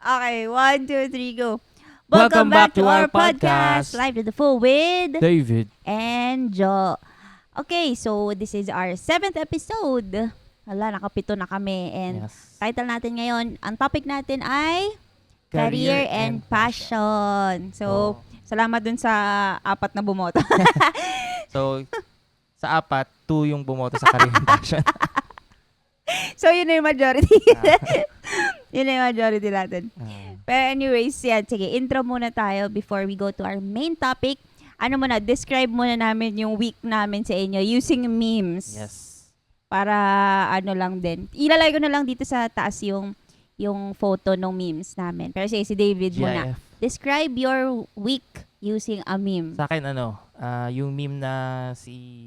Okay, 1, 2, 3, go. Welcome back to our podcast. Live to the full with David. and Jo. Okay, so this is our 7th episode. Hala, nakapito na kami. And Yes. title natin ngayon, ang topic natin ay Career and Passion. So, salamat dun sa 4 na bumoto. So, sa 4, 2 yung bumoto sa career and passion. So, yun na yung majority. Yun na yung majority natin. Pero anyways, yan. Sige, intro muna tayo before we go to our main topic. Ano muna, describe muna namin yung week namin sa inyo using memes. Yes. Para ano lang din. Ilalagay ko na lang dito sa taas yung photo ng memes namin. Pero sige, si David muna. GIF. Describe your week using a meme. Sa akin, yung meme na si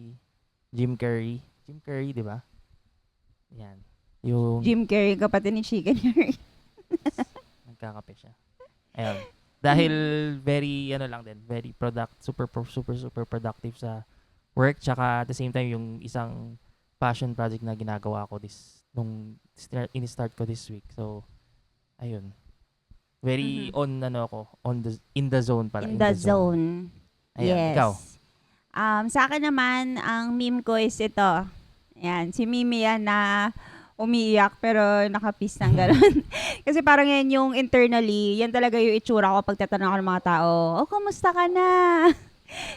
Jim Carrey. Jim Carrey, di ba? Yan. Yung Jim Carrey, kapatid ni Chicken Carrey. nagkakape siya. Ayun. Dahil very, very super productive sa work. Tsaka at the same time, yung isang passion project na ginagawa ko nung in-start ko this week. So, ayun. Very in the zone pala. In the zone. Ayan, Yes. ikaw. Sa akin naman, ang meme ko is ito. Ayan, si Mimi yan na umiiyak pero nakapis ng gano'n. Kasi parang yan yung internally, yan talaga yung itsura ko pag tatanong ako ng mga tao, oh, kamusta ka na?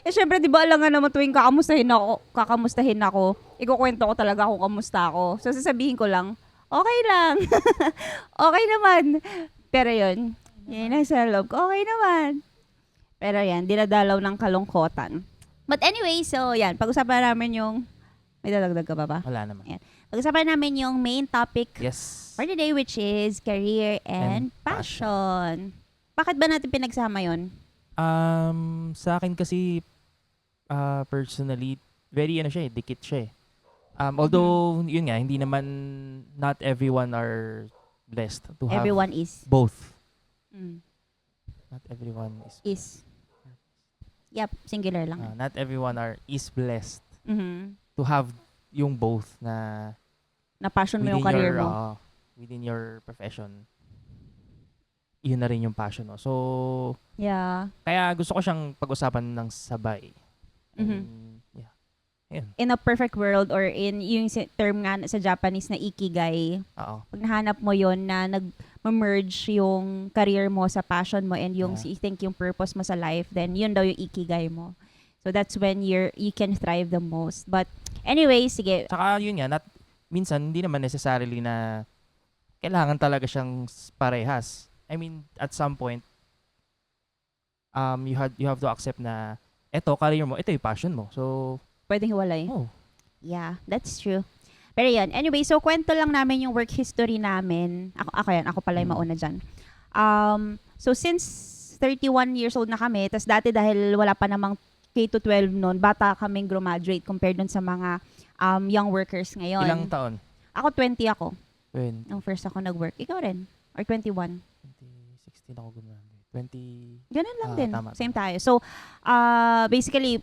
Eh, syempre, di ba, alam nga naman tuwing kakamustahin ako, ikukwento ko talaga kung kamusta ako. So, sasabihin ko lang, okay lang. Okay naman. Pero yun nasa loob ko, okay naman. Pero yan, dinadalaw ng kalungkotan. But anyway, so yan, pag-usapan namin yung, may dadagdag ka pa ba? Wala naman. Ayan. Pag-usapan namin yung main topic Yes. for today, which is career and passion. Bakit ba natin pinagsama yon? Sa akin kasi, personally, very dikit siya eh. Although, yun nga, hindi naman, not everyone are blessed to have Everyone is. both. Mm, Not everyone is. is. Yep, singular lang. Not everyone is blessed Mhm. to have yung both na Na passion mo yung career mo. within your profession. Yun na rin yung passion mo. So, Yeah. kaya gusto ko siyang pag-usapan ng sabay. Mhm. And, yeah. Ayun. In a perfect world or in yung term nga sa Japanese na ikigai, Oo. pag nahanap mo yon na nag-merge yung career mo sa passion mo and yung Yeah. you think yung purpose mo sa life, then yun daw yung ikigai mo. So that's when you can thrive the most. But anyway, sige. Tsaka yun nga, minsan hindi naman necessarily na kailangan talaga siyang parehas. I mean, at some point, you have to accept na career mo, ito yung passion mo. So, Pwedeng hiwalay. oh, Yeah, that's true. Pero yan. Anyway, so kwento lang namin yung work history namin. Ako pala yung mauna dyan. So since 31 years old na kami, tas dati dahil wala pa namang K-12 noon, bata kaming graduate compared dun sa mga young workers ngayon. ilang taon? Ako 20 ako. 20, Nung first ako nag-work. Ikaw rin? Or 21? 2016 ako gumamit. 20, Ganun lang din. tama. Same tayo. So, basically,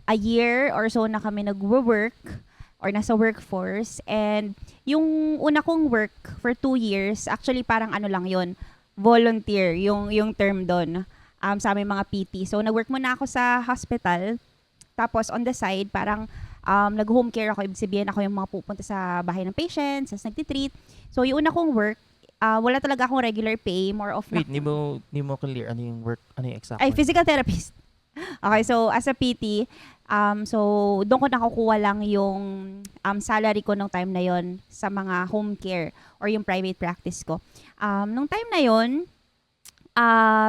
a year or so na kami nag-work or nasa workforce. And yung una kong work for 2 years, actually parang ano lang yon, volunteer, yung term doon sa aming mga PT. So, nag-work muna ako sa hospital. Tapos, on the side, parang nag-home care ako. Ibig sabihin ako yung mga pupunta sa bahay ng patients, tapos nagtitreat. So, yung una kong work, wala talaga akong regular pay, more of Wait, hindi mo clear ano yung work, ano yung exact ay, work? physical therapist. Okay, so as a PT, so doon ko nakukuha lang yung salary ko nung time na yon sa mga home care or yung private practice ko. Nung time na yon,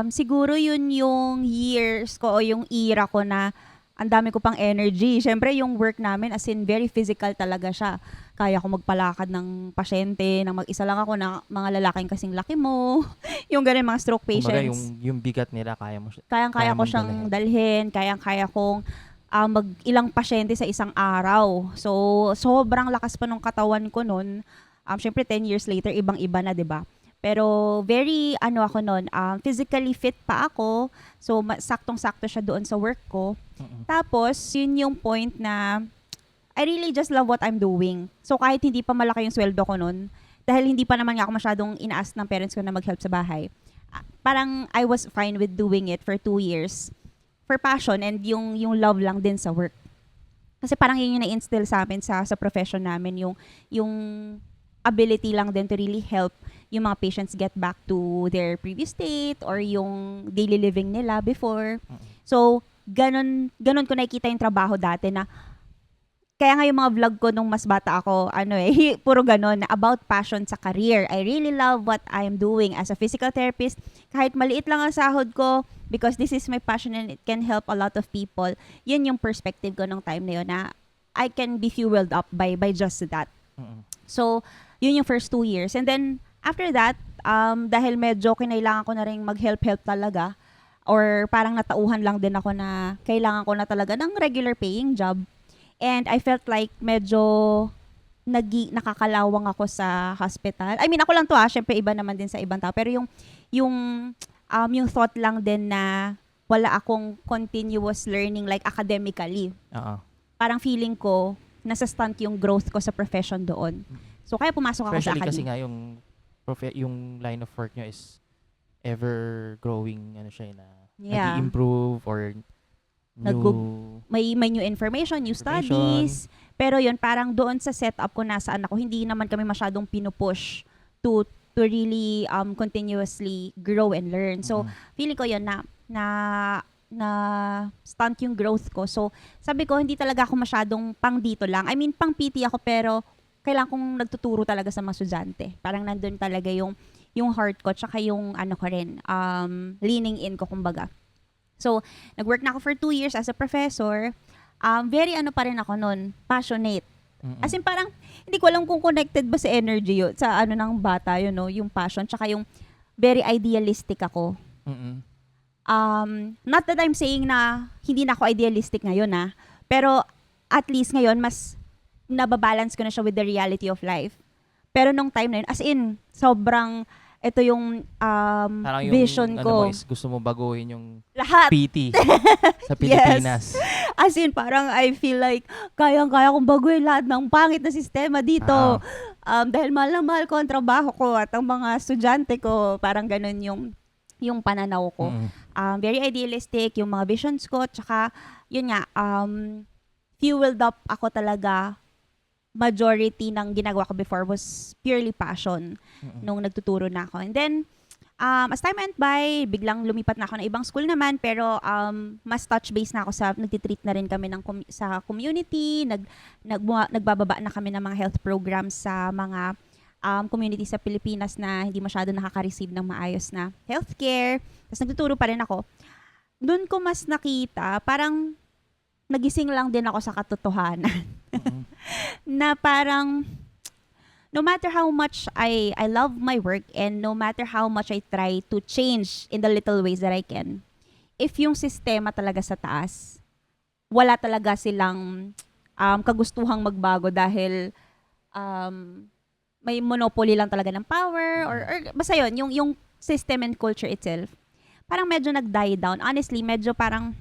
siguro yun yung years ko o yung era ko na ang dami ko pang energy. Siyempre, yung work namin, as in, very physical talaga siya. Kaya ko magpalakad ng pasyente, nang mag-isa lang ako na mga lalaking kasing laki mo. Yung ganun, mga stroke Kumbaga, patients. yung bigat nila, kaya mo siya. Kayang-kaya kaya ko mong siyang dalhin. Kayang-kaya kong mag-ilang pasyente sa isang araw. So, sobrang lakas pa nung katawan ko nun. Siyempre, 10 years later, ibang-iba na, 'di ba? Pero very, ako nun, physically fit pa ako. So, saktong-sakto siya doon sa work ko. Tapos, yun yung point na I really just love what I'm doing. So, kahit hindi pa malaki yung sweldo ko nun, dahil hindi pa naman nga ako masyadong ina-ask ng parents ko na mag-help sa bahay, parang I was fine with doing it for 2 years for passion and yung love lang din sa work. Kasi parang yun yung na-instill sa amin sa profession namin, yung ability lang din to really help yung mga patients get back to their previous state or yung daily living nila before. So, ganun ko nakikita yung trabaho dati na kaya nga yung mga vlog ko nung mas bata ako, puro ganun, about passion sa career. I really love what I'm doing as a physical therapist. Kahit maliit lang ang sahod ko, because this is my passion and it can help a lot of people. Yun yung perspective ko nung time na yun, na I can be fueled up by just that. So, yun yung first 2 years. And then, after that, dahil medyo kinailangan ko na rin mag-help talaga, or parang natauhan lang din ako na kailangan ko na talaga ng regular paying job. And I felt like medyo nakakalawang ako sa hospital. I mean, ako lang to syempre iba naman din sa ibang tao. Pero yung thought lang din na wala akong continuous learning like academically. Parang feeling ko nasa-stunt yung growth ko sa profession doon. So kaya pumasok ako sa Especially academy. kasi nga yung line of work nyo is ever growing Yeah. nag-i-improve or may new information, new studies. Pero yun, parang doon sa setup ko nasaan ako, hindi naman kami masyadong pinupush to really continuously grow and learn. So, feeling ko yun na stunt yung growth ko. So, sabi ko, hindi talaga ako masyadong pang dito lang. I mean, pang PT ako, pero kailangan kong nagtuturo talaga sa mga estudyante. Parang nandun talaga yung heart ko, tsaka yung ko rin, leaning in ko, kumbaga. So, nag-work na ako for 2 years as a professor. Very pa rin ako nun, passionate. As in parang, hindi ko alam kung connected ba sa energy yun, sa ng bata, yung passion, tsaka yung very idealistic ako. Not that I'm saying na hindi na ako idealistic ngayon, pero at least ngayon, mas nababalance ko na siya with the reality of life. Pero nung time na yun, as in, sobrang, ito yung parang vision ko. Mo is gusto mo baguhin yung Lahat. PT sa Pilipinas. Yes. As in, parang I feel like kayang-kaya kong baguhin lahat ng pangit na sistema dito. Dahil mahal na mahal ko ang trabaho ko at ang mga estudyante ko. Parang ganun yung pananaw ko. Very idealistic, yung mga visions ko. Tsaka, yun nga, fueled up ako talaga. Majority ng ginagawa ko before was purely passion nung nagtuturo na ako. And then, as time went by, biglang lumipat na ako ng ibang school naman, pero mas touch base na ako nagtitreat na rin kami sa community, nagbababa na kami ng mga health programs sa mga community sa Pilipinas na hindi masyado nakaka-receive ng maayos na healthcare. Tapos nagtuturo pa rin ako. Doon ko mas nakita, parang nagising lang din ako sa katotohanan. Na parang no matter how much I love my work and no matter how much I try to change in the little ways that I can, if yung sistema talaga sa taas, wala talaga silang kagustuhang magbago dahil may monopoly lang talaga ng power or basta yun, yung system and culture itself, parang medyo nag-die down. Honestly, medyo parang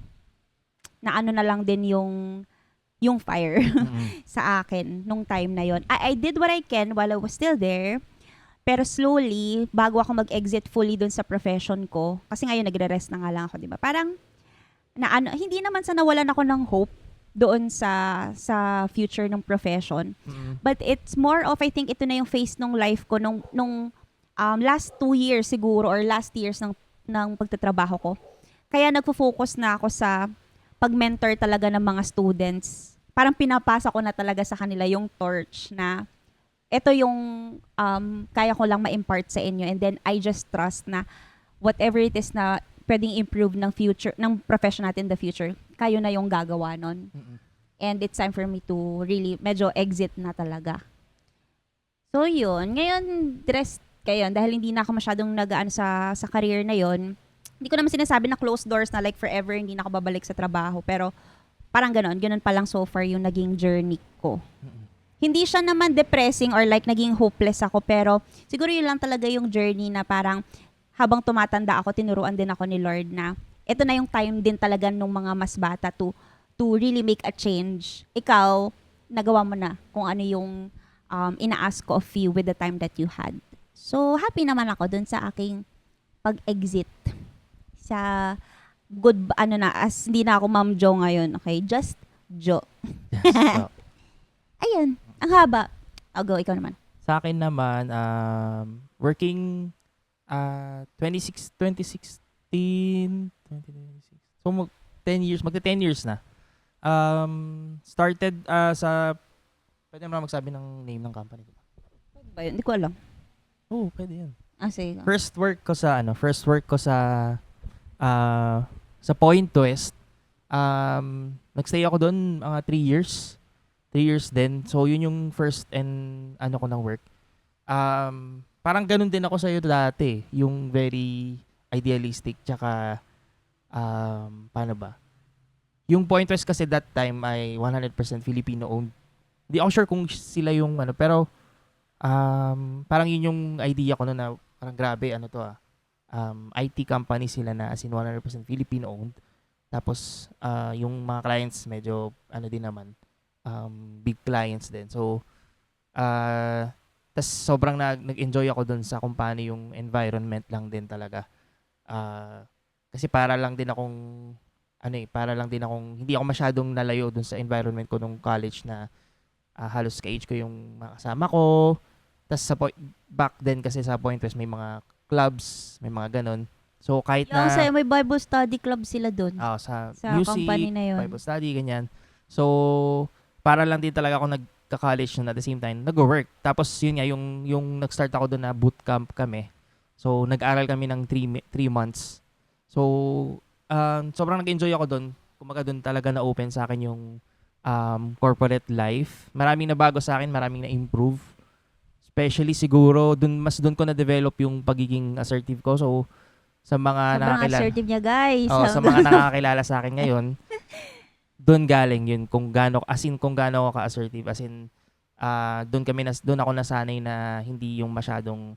naano na lang din yung fire sa akin nung time na yon. I did what I can while I was still there. Pero slowly, bago ako mag-exit fully dun sa profession ko, kasi ngayon nagre-rest na nga lang ako, di ba? Parang, hindi naman sa nawalan ako ng hope doon sa future ng profession. But it's more of, I think, ito na yung phase ng life ko nung last 2 years siguro or last years ng pagtatrabaho ko. Kaya nagfo-focus na ako sa pag-mentor talaga ng mga students. Parang pinapasa ko na talaga sa kanila yung torch na ito yung kaya ko lang ma-impart sa inyo, and then I just trust na whatever it is na pwedeng improve ng future, ng profession natin in the future, kayo na yung gagawa nun. And it's time for me to really medyo exit na talaga. So yun, ngayon rest kayo dahil hindi na ako masyadong nagaan sa career na yon. Hindi ko naman sinasabi na closed doors na like forever hindi na ako babalik sa trabaho, pero parang ganun pa lang so far yung naging journey ko. Hindi siya naman depressing or like naging hopeless ako, pero siguro yun lang talaga yung journey na parang habang tumatanda ako, tinuruan din ako ni Lord na ito na yung time din talaga nung mga mas bata to really make a change. Ikaw, nagawa mo na kung ano yung ina-ask ko of you with the time that you had. So, happy naman ako dun sa aking pag-exit sa as hindi na ako Ma'am Jo ngayon, okay? Just Jo. Yes. So, Ayun, ang haba. I'll go, ikaw naman. sa akin naman, working 2016. So, 10 years, magta 10 years na. Started pwede mo na magsabi ng name ng company. Pwede ba yun? Hindi ko alam. Oh, pwede yun. Sige. First work ko sa Point West. Nagstay ako doon mga 3 years. 3 years din. So, yun yung first and ko ng work. Parang ganun din ako sa'yo dati. Yung very idealistic. Tsaka, paano ba? Yung Point West kasi that time ay 100% Filipino-owned. Hindi ako sure kung sila yung pero parang yun yung idea ko noon na parang grabe, IT company sila na as in 100% Filipino-owned. Tapos, yung mga clients medyo, din naman, big clients din. So, tas sobrang nag-enjoy ako dun sa kung paano yung environment lang din talaga. Kasi para lang din akong, hindi ako masyadong nalayo dun sa environment ko nung college na halos ka-age ko yung mga kasama ko. Tas back then kasi sa Point West may mga clubs, may mga ganon. So kahit Yung sa'yo, may Bible study club sila doon. Sa Sa music, company na yun. Bible study, ganyan. So, para lang din talaga ako nagka-college nun at the same time, nag-work. Tapos yun nga, yung nag-start ako doon na bootcamp kami. So, nag-aral kami ng 3 months. So, sobrang nag-enjoy ako doon. Kumaga doon talaga na-open sa akin yung corporate life. Maraming nabago sa akin, maraming na-improve. Especially siguro, mas doon ko na-develop yung pagiging assertive ko. So, sa mga Sobrang nakakilala. assertive niya, guys. Sa mga nakakilala sa akin ngayon, doon galing yun kung gaano ako ka-assertive, doon ako nasanay na hindi yung masyadong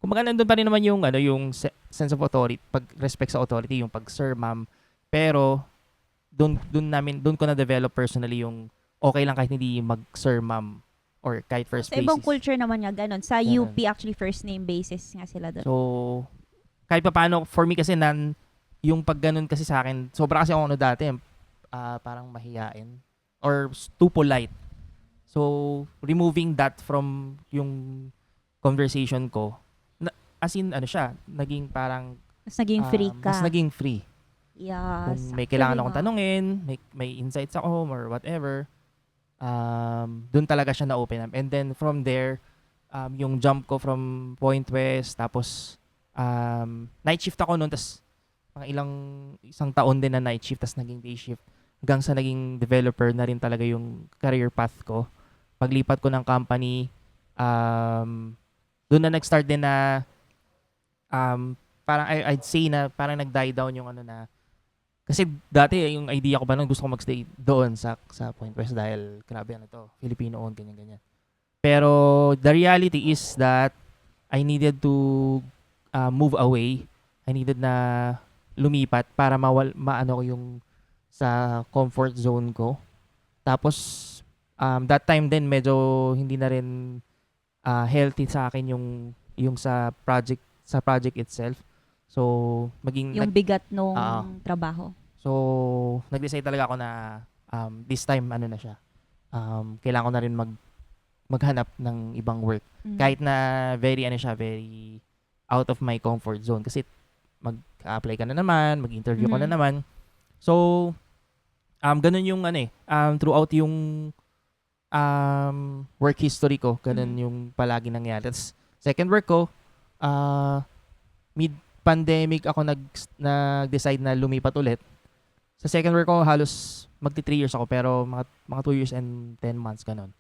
kumbaga nandun pa rin naman yung yung sense of authority, pag-respect sa authority, yung pag-sir, ma'am. Pero doon ko na develop personally yung okay lang kahit hindi mag-sir, ma'am or kahit first Sa ibang basis. culture naman nga, ganun. Sa Ganun. UP, actually, first name basis nga sila doon. So, kahit pa paano, for me kasi yung pag ganun kasi sa akin, sobra kasi ako dati, parang mahiyain or too polite. So, removing that from yung conversation ko, naging parang, Mas naging free ka. mas naging free. Yes. Kung may kailangan Actually akong nga. tanungin, may insights ako or whatever, doon talaga siya na-open up. And then from there, yung jump ko from Point West, tapos night shift ako noon, tapos mga isang taon din na night shift, tapos naging day shift. Hanggang sa naging developer na rin talaga yung career path ko. Paglipat ko ng company, doon na nag-start din na parang I'd say na parang nag-die down yung kasi dati yung idea ko pa nung gusto ko magstay doon sa Point West dahil grabe Filipino-owned, ganyan. Pero the reality is that I needed to move away. I needed na lumipat para maano ko yung sa comfort zone ko. Tapos that time din medyo hindi na rin healthy sa akin yung sa project itself. So Yung bigat nung Oo. trabaho. So nag-decide talaga ako na this time na siya. Kailangan ko na rin maghanap ng ibang work. Mm. Kahit na very out of my comfort zone kasi mag-apply ka na naman, mag-interview ka na Mhm. naman. So ganun yung throughout yung work history ko, ganun Mhm. yung palagi nangyari. Tapos second work ko, mid-pandemic ako nag-decide na lumipat ulit. Sa second work ko halos magti 3 years ako pero mga 2 years and 10 months ganun.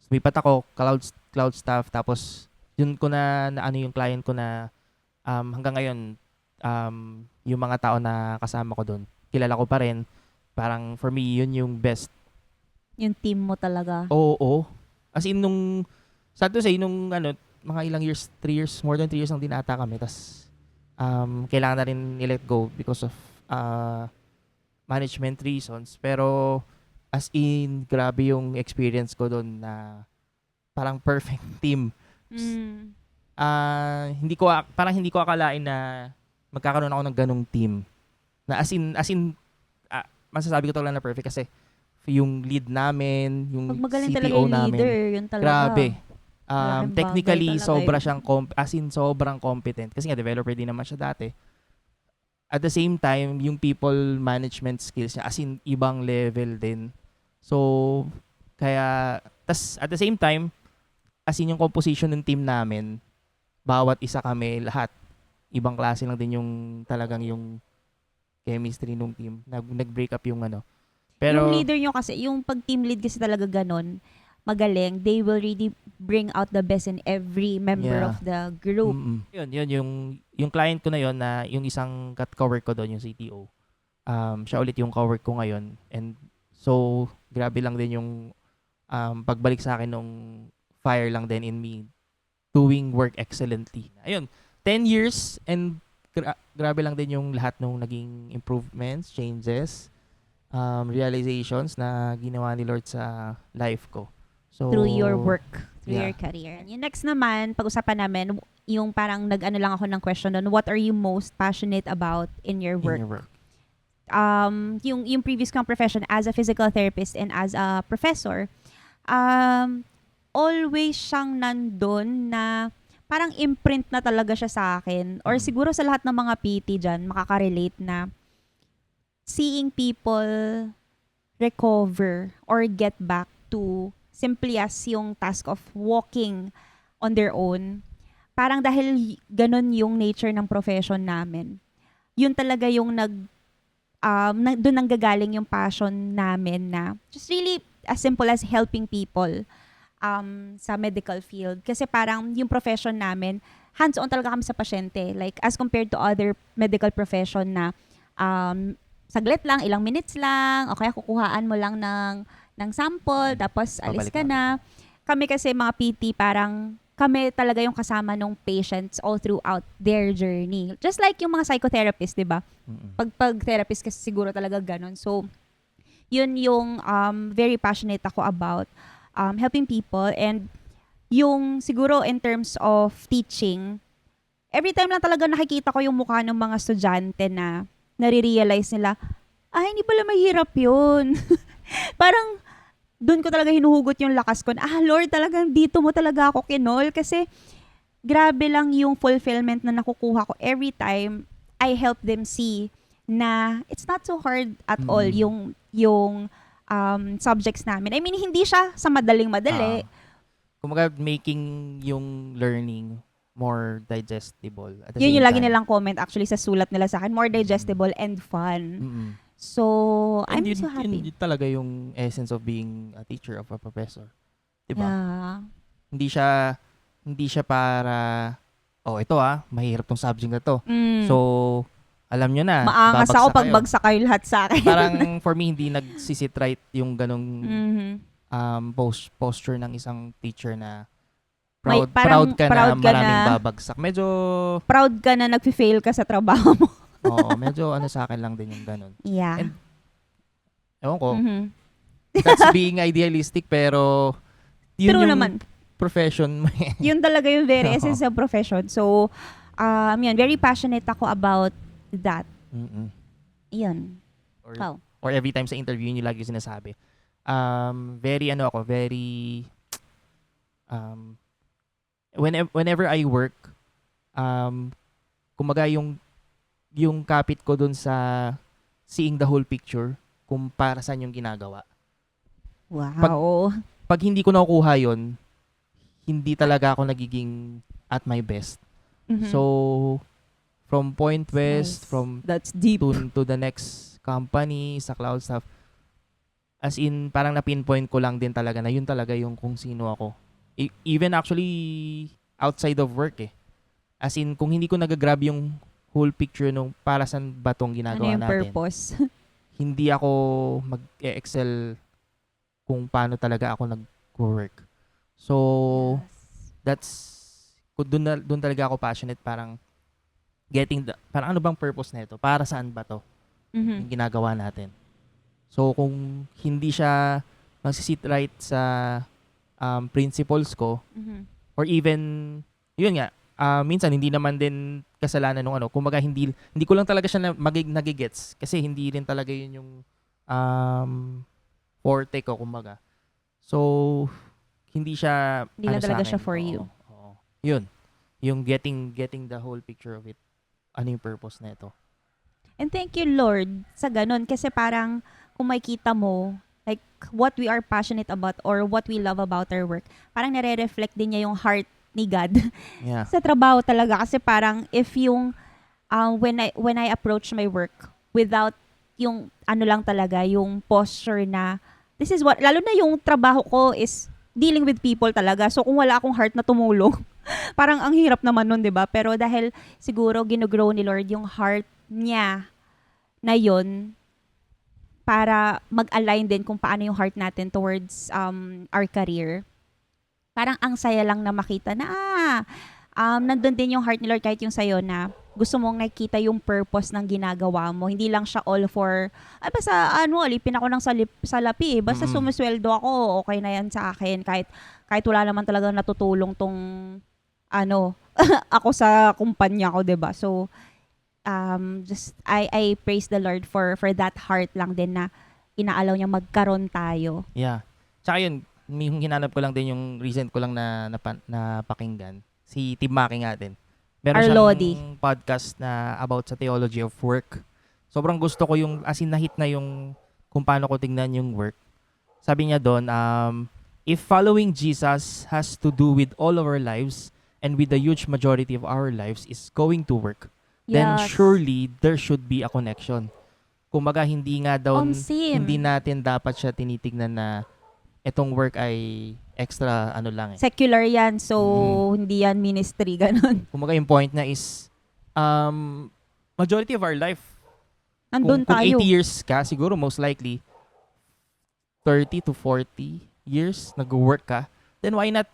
Lumipat ako, cloud staff, tapos yun ko na yung client ko na hanggang ngayon yung mga tao na kasama ko doon, kilala ko pa rin. Parang for me, yun yung best. Yung team mo talaga. Oo. As in sad to say, mga ilang years, 3 years, more than 3 years ang dinata kami. Tapos kailangan na rin i-let go because of management reasons. Pero as in, grabe yung experience ko doon na parang perfect team. Mm. Parang hindi ko akalain na magkakaroon ako ng ganong team. Na as in masasabi ko talaga na perfect kasi yung lead namin, yung Pag magaling talaga CTO yung namin, leader, yun talaga. grabe. Malaking Technically, bagay talaga sobra yun. siyang, sobrang competent. Kasi nga, developer din naman siya dati. At the same time, yung people management skills niya, as in, ibang level din. So, kaya, at the same time, as in yung composition ng team namin, bawat isa kami, lahat, ibang klase lang din yung, talagang yung chemistry nung team. Nag-break up yung ano. Yung Pero, leader nyo kasi, yung pag team lead kasi talaga ganon, magaling, they will really bring out the best in every member Yeah. of the group. Yun, yung client ko na yun, na yung isang cowork ko doon, yung CTO, siya ulit yung cowork ko ngayon. And so, grabe lang din yung pagbalik sa akin nung fire lang din in me doing work excellently. Ayun, 10 years and grabe lang din yung lahat nung naging improvements, changes, realizations na ginawa ni Lord sa life ko. So, Through your work, through yeah. your career. Yung next naman, pag-usapan namin, yung parang nag-ano lang ako ng question doon, what are you most passionate about in your in work? your work. Yung previous kong profession as a physical therapist and as a professor, always siyang nandun na parang imprint na talaga siya sa akin. Or siguro sa lahat ng mga PT dyan, makaka-relate na seeing people recover or get back to simply as yung task of walking on their own. Parang dahil ganun yung nature ng profession namin. Yun talaga yung doon nanggagaling yung passion namin na just really as simple as helping people sa medical field. Kasi parang yung profession namin, hands-on talaga kami sa pasyente. Like as compared to other medical profession na saglit lang, ilang minutes lang, o kaya kukuhaan mo lang ng sample, tapos alis Babalik ka na. Kami kasi mga PT, parang kami talaga yung kasama ng patients all throughout their journey. Just like yung mga psychotherapists, di ba? Pag therapist kasi siguro talaga ganun. So, yun yung very passionate ako about helping people. And yung siguro in terms of teaching, every time lang talaga nakikita ko yung mukha ng mga estudyante na nare-realize nila, hindi pala mahirap yun. Parang doon ko talaga hinuhugot yung lakas ko. Lord, talagang dito mo talaga ako kinol. Kasi grabe lang yung fulfillment na nakukuha ko every time I help them see na it's not so hard at all yung subjects namin. I mean, hindi siya sa madaling-madali. Kumaga, making yung learning more digestible. At the Yun same yung lagi time. nilang comment actually sa sulat nila sa akin. More digestible and fun. So, I'm And so happy. Yun talaga yung essence of being a teacher, of a professor. Diba? Yeah. Hindi siya para, ito mahirap tong subject na to. Mm. So, alam nyo na, Maangas babagsak ako kayo. pag bagsak kayo lahat sa akin. Parang for me, hindi nagsisit right yung ganong posture ng isang teacher na proud ka na maraming babagsak. Medyo proud ka na nag-fail ka sa trabaho mo. oo, medyo sa akin lang din yung ganon. Yeah. And, ewan ko, that's being idealistic, pero yun True yung naman. profession mo. Yun talaga yung very essence of profession. So, yan, very passionate ako about that. Yun. Or every time sa interview, yun yung lagi yung sinasabi. Whenever I work, kumaga yung kapit ko dun sa seeing the whole picture kung para saan yung ginagawa. Wow. Pag hindi ko nakukuha yun, hindi talaga ako nagiging at my best. So, from Point West, nice. from That's deep. to the next company, sa cloud stuff, as in, parang na-pinpoint ko lang din talaga na yun talaga yung kung sino ako. Even actually, outside of work As in, kung hindi ko nagagrab yung whole picture nung para saan ba tong ginagawa ano yung natin, purpose? hindi ako mag-excel kung paano talaga ako nag-work. So, doon talaga ako passionate, parang parang ano bang purpose na ito? Para saan ba to? Yung ginagawa natin. So, kung hindi siya magsisit right sa principles ko, Mhm. or even, yun nga, minsan hindi naman din kasalanan nung ano, kumbaga hindi ko lang talaga siya nagigets kasi hindi rin talaga yun yung forte ko, kumbaga. So, hindi siya Hindi lang sa talaga akin. siya for Oo, you. oo. Yun. Yung getting the whole picture of it. Ano yung purpose na ito? And thank you, Lord, sa ganun. Kasi parang, kung makita mo, like, what we are passionate about or what we love about our work, parang nare-reflect din niya yung heart ni God Yeah. sa trabaho talaga. Kasi parang, if yung, when I approach my work without yung, ano lang talaga, yung posture na, this is what, lalo na yung trabaho ko is dealing with people talaga. So, kung wala akong heart na tumulong, parang ang hirap naman nun, di ba? Pero dahil siguro ginugrow ni Lord yung heart niya na yun para mag-align din kung paano yung heart natin towards our career. Parang ang saya lang na makita na nandun din yung heart ni Lord kahit yung sayo na gusto mong nakikita yung purpose ng ginagawa mo. Hindi lang siya all for, basta alipin ako ng salapi. Basta Mm-mm. sumusweldo ako, okay na yan sa akin. Kahit wala naman talagang natutulong tong ako sa kumpanya ko, 'di ba? So, just I praise the Lord for that heart lang din na inaalaw niya magkaroon tayo. Yeah. Tsaka yun, yung hinanap ko lang din yung recent ko lang na pakinggan. Si Tim Macky nga din. Meron Our siyang Lodi. podcast na about sa theology of work. Sobrang gusto ko yung, as in na-hit na yung kung paano ko tingnan yung work. Sabi niya doon, if following Jesus has to do with all of our lives and with the huge majority of our lives is going to work, then Yes. surely there should be a connection. Kumbaga, hindi nga daw, Sim. hindi natin dapat siya tinitignan na itong work ay extra lang eh. Secular yan, so hindi yan ministry, ganun. Kumbaga, yung point na is, majority of our life, Nandun kung tayo. 80 years ka, siguro most likely, 30 to 40 years nag-work ka, then why not,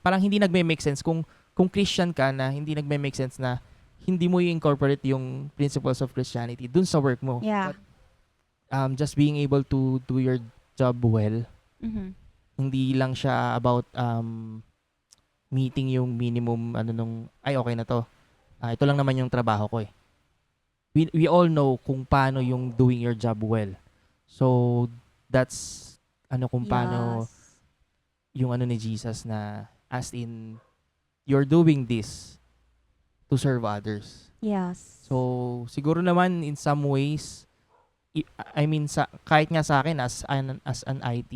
parang hindi nagme-make sense kung Christian ka na hindi nagme-make sense na hindi mo i-incorporate yung principles of Christianity dun sa work mo. Yeah. But, just being able to do your job well, Mhm. hindi lang siya about meeting yung minimum okay na to. Ito lang naman yung trabaho ko eh. We all know kung paano yung doing your job well. So that's kung paano Yes. yung ni Jesus na as in you're doing this to serve others. Yes. So siguro naman in some ways I mean kahit nga sa akin as an IT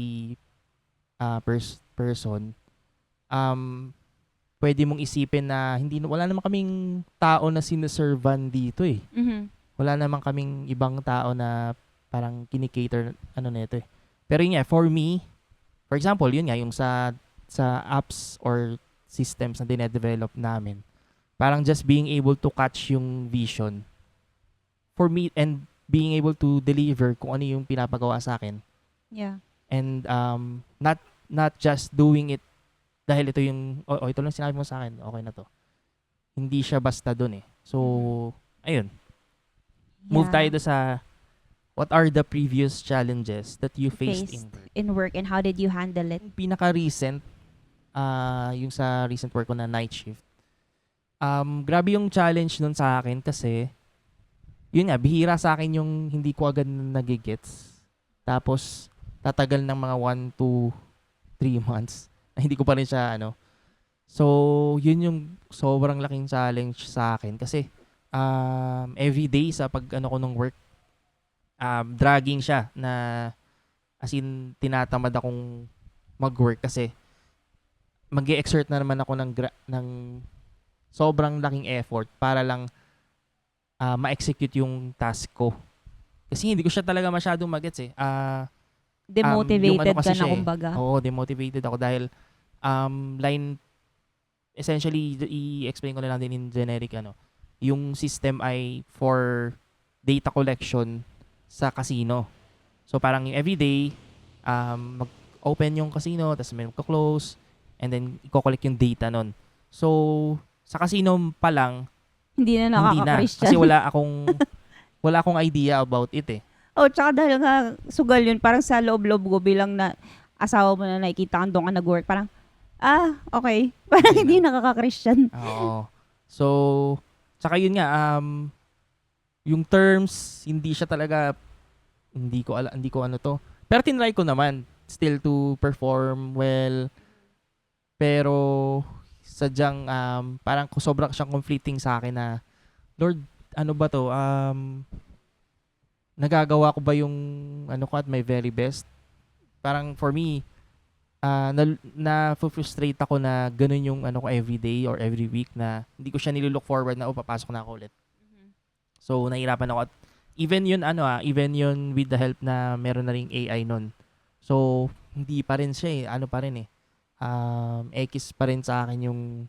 person, pwede mong isipin na wala naman kaming tao na sineservan dito eh. Mhm. Wala naman kaming ibang tao na parang kinikater nito eh. Pero yun nga, for me, for example, yun nga, yung sa apps or systems na dinedevelop namin, parang just being able to catch yung vision for me and being able to deliver kung ano yung pinapagawa sa akin. Yeah. And not just doing it dahil ito yung ito lang sinabi mo sa akin, okay na to. Hindi siya basta dun eh. So, ayun. Move tayo do sa what are the previous challenges that you faced in work? In work, and how did you handle it? Yung pinaka-recent, yung sa recent work ko na night shift, grabe yung challenge nun sa akin kasi, yun nga, bihira sa akin yung hindi ko agad nagigets. Tapos, tatagal ng mga 1 to 3 months na hindi ko pa rin siya, So, yun yung sobrang laking challenge sa akin kasi, every day sa pag ko ng work, dragging siya na as in tinatamad akong mag-work kasi mag-e-exert na naman ako ng sobrang laking effort para lang ma-execute yung task ko. Kasi hindi ko siya talaga masyadong magets eh. Demotivated ka siya na, kumbaga. Oo, demotivated ako dahil line essentially i-explain ko na lang din in generic yung system ay for data collection sa casino. So parang yung everyday mag-open yung casino tapos may magko-close and then i-collect yung data nun. So sa casino pa lang Hindi na nakaka-Christian. kasi wala akong idea about it eh. Oh, tsaka dahil nga sugal yun, parang sa loob-loob ko bilang na asawa mo na nakikita kang doon ka nag-work, parang, okay. Parang Okay hindi nakaka-Christian. Oo. So, tsaka yun nga, yung terms, hindi siya talaga, hindi ko ano to. Pero tinry ko naman, still to perform well, pero sadyang parang sobrang siyang conflicting sa akin na, Lord, ano ba to? Nagagawa ko ba yung ano ko at my very best? Parang for me, na frustrate ako na ganun yung ano ko every day or every week na hindi ko siya nilook forward na papasok na ako ulit. So nahirapan ako at even yun with the help na meron na ring AI nun. So hindi pa rin siya ano pa rin X pa rin sa akin yung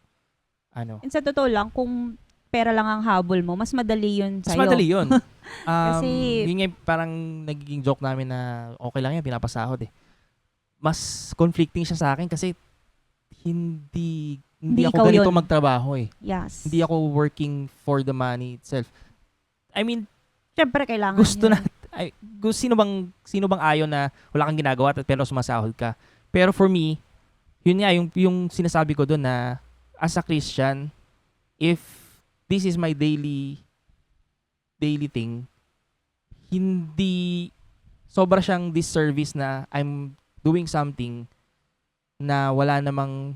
ano. And sa totoo lang, kung pera lang ang habol mo, mas madali yun Mas sa'yo. madali yun. Kasi- Yun nga parang nagiging joke namin na okay lang yan, pinapasahod Mas conflicting siya sa akin kasi hindi ako ikaw ganito yun. magtrabaho Yes. Hindi ako working for the money itself. I mean, Siyempre, kailangan gusto yun. sino bang ayaw na wala kang ginagawa pero sumasahod ka. Pero for me, yun nga yung sinasabi ko doon na as a Christian, if this is my daily thing, hindi sobra siyang disservice na I'm doing something na wala namang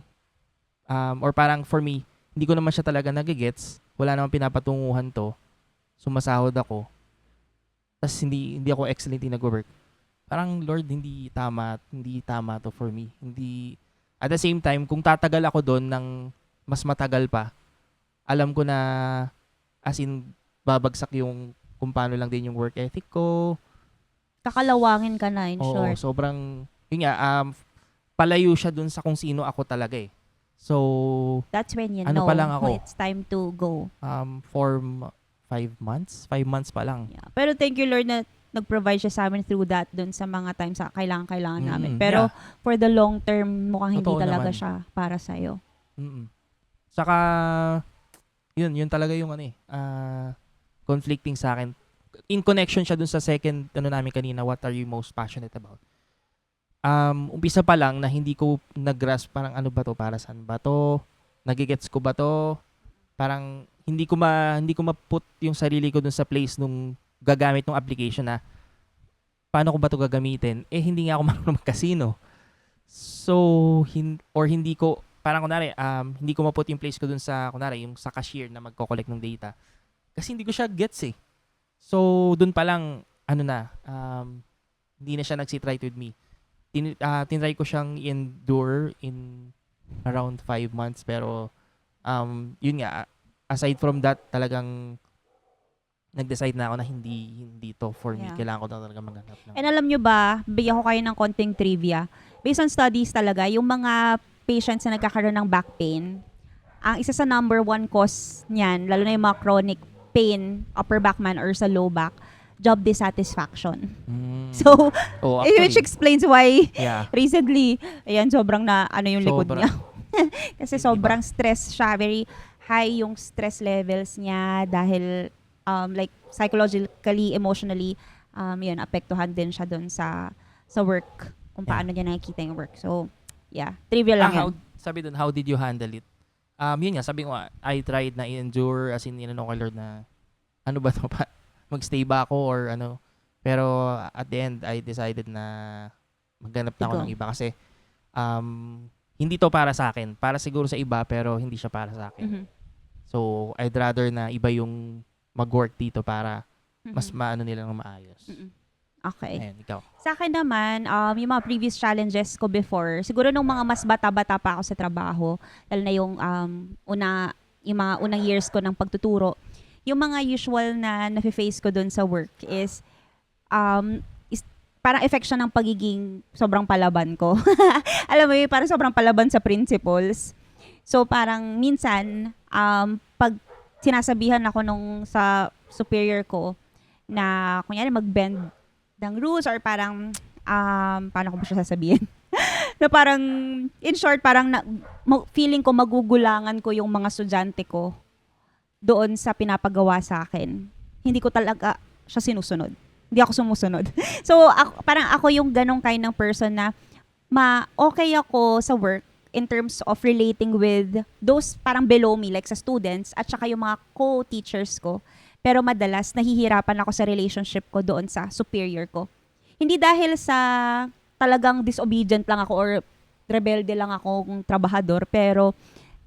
or parang for me, hindi ko naman siya talaga nagigets, wala namang pinapatunguhan to, sumasahod ako, tas hindi ako excellent in nag-work. Parang Lord, hindi tama to for me. Hindi, at the same time, kung tatagal ako doon ng mas matagal pa, alam ko na as in babagsak yung kung paano lang din yung work ethic ko. Kakalawangin ka na, in Oo, short. sobrang, yun nga, palayo siya dun sa kung sino ako talaga So, That's when you Ano know pa lang ako? it's time to go. for 5 months? 5 months pa lang. Yeah. Pero thank you, Lord, na nag-provide siya sa amin through that dun sa mga times sa kailangan namin. Pero for the long term, mukhang hindi Totoo talaga naman. siya para sa'yo. Saka, yun talaga yung conflicting sa akin. In connection siya dun sa second, namin kanina, what are you most passionate about? Umpisa pa lang na hindi ko nag-grasp parang ano ba to, para saan ba to, nagigets ko ba to, parang hindi ko ma-put yung sarili ko dun sa place nung gagamit ng application na paano ko ba to gagamitin? Hindi nga ako marunong mag-casino. So, hindi ko, parang kunwari, hindi ko ma-put yung place ko dun sa, kunwari, yung sa cashier na magko-collect ng data. Kasi hindi ko siya gets So, dun pa lang, hindi na siya nagsi-try with me. Tinry ko siyang endure in around 5 months pero yun nga, aside from that, talagang nag-decide na ako na hindi to for me. Yeah. Kailangan ko na talaga maghanap ng... And alam nyo ba, bigyan ko kayo ng konting trivia. Based on studies talaga, yung mga patients na nagkakaroon ng back pain, ang isa sa number 1 cause niyan, lalo na yung mga chronic pain, upper back man or sa low back, job dissatisfaction. So, which actually, explains why yeah. recently, ayan, sobrang yung likod Sobra. niya. Kasi sobrang stress siya. Very high yung stress levels niya dahil like psychologically, emotionally, yun, apektuhan din siya dun sa work. Kung paano niya nakikita yung work. So, yeah. Trivia lang yan. Sabi dun, how did you handle it? Yun nga, sabi ko, I tried na i-endure as in, kay Lord na, ano ba to pa? Magstay ba ako or ano? Pero at the end, I decided na maghanap na ako ng iba kasi hindi to para sa akin. Para siguro sa iba, pero hindi siya para sa akin. Mhm. So, I'd rather na iba yung mag-work dito para mas Mhm. maano nila ng maayos. Mhm. Okay. Ayan, ikaw. Sa akin naman, yung mga previous challenges ko before, siguro nung mga mas bata-bata pa ako sa trabaho, lalo na yung yung mga unang years ko ng pagtuturo, yung mga usual na nafe-face ko dun sa work is parang effect siya ng pagiging sobrang palaban ko. Alam mo yun, parang sobrang palaban sa principles. So parang minsan, pag sinasabihan ako nung sa superior ko na kunyari mag-bend ng rules or parang, paano ko ba siya sasabihin? Na parang, in short, parang feeling ko magugulangan ko yung mga estudyante ko doon sa pinapagawa sa akin. Hindi ko talaga siya sinusunod. Hindi ako sumusunod. So, parang ako yung ganong kind ng person na okay ako sa work in terms of relating with those parang below me, like sa students, at saka yung mga co-teachers ko. Pero madalas, nahihirapan ako sa relationship ko doon sa superior ko. Hindi dahil sa talagang disobedient lang ako or rebelde lang ako kung trabahador, pero